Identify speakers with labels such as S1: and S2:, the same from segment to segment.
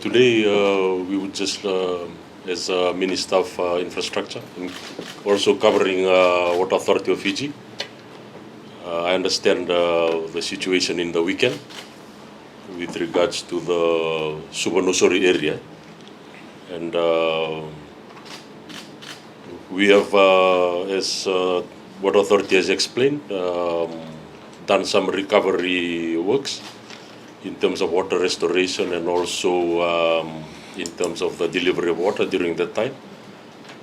S1: Today, we would just, as Minister of Infrastructure, also covering Water Authority of Fiji. I understand the situation in the weekend with regards to the Suva Nausori area. And we have, as Water Authority has explained, done some recovery works in terms of water restoration and also in terms of the delivery of water during that time.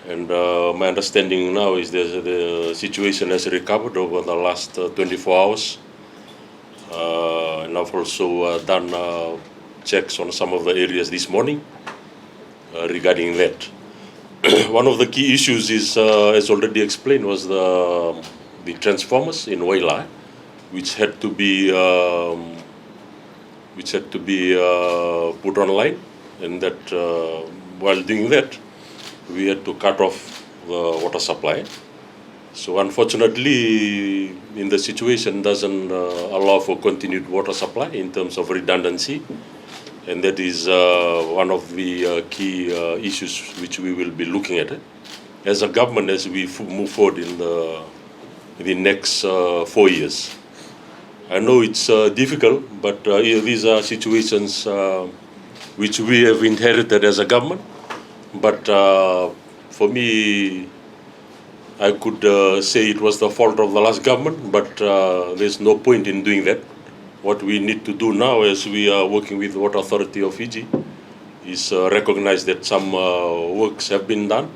S1: And my understanding now is that the situation has recovered over the last 24 hours. And I've also done checks on some of the areas this morning regarding that. One of the key issues is, as already explained, was the transformers in Waila, which had to be put online, and that while doing that, we had to cut off the water supply. So unfortunately, in the situation doesn't allow for continued water supply in terms of redundancy, and that is one of the key issues which we will be looking at as a government as we move forward in the next 4 years. I know it's difficult, but these are situations which we have inherited as a government. But for me, I could say it was the fault of the last government, but there's no point in doing that. What we need to do now, as we are working with the Water Authority of Fiji, is recognize that some works have been done.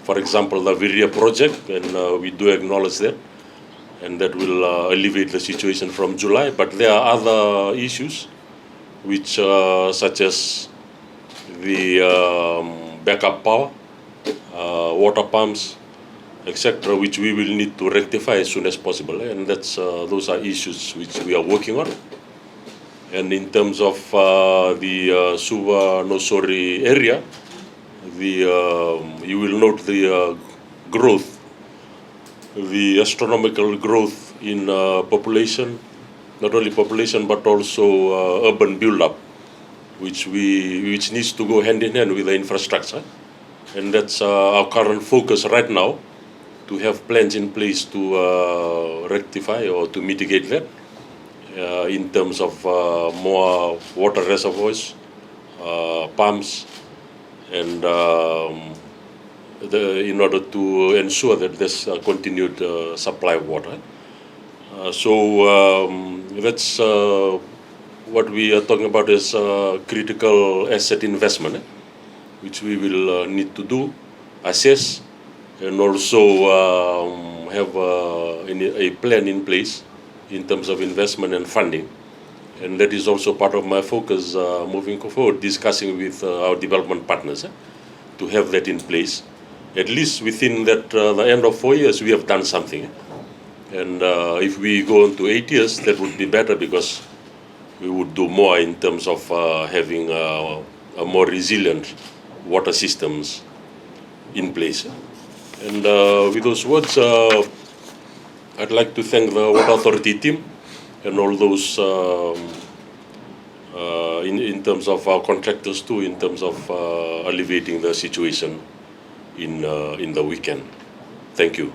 S1: For example, the Viria project, and we do acknowledge that. And that will alleviate the situation from July. But there are other issues, which such as the backup power, water pumps, etc., which we will need to rectify as soon as possible. And those are issues which we are working on. And in terms of the Suva Nausori area, you will note the growth, the astronomical growth in population, not only population but also urban build-up, which needs to go hand in hand with the infrastructure, and that's our current focus right now, to have plans in place to rectify or to mitigate that in terms of more water reservoirs, pumps, and in order to ensure that there's continued supply of water. So that's what we are talking about is critical asset investment, which we will need to do, assess, and also have a plan in place in terms of investment and funding. And that is also part of my focus moving forward, discussing with our development partners to have that in place. At least within that the end of 4 years, we have done something. And if we go on to 8 years, that would be better, because we would do more in terms of having a more resilient water systems in place. And with those words, I'd like to thank the Water Authority team and all those in terms of our contractors too, in terms of alleviating the situation in the weekend. Thank you.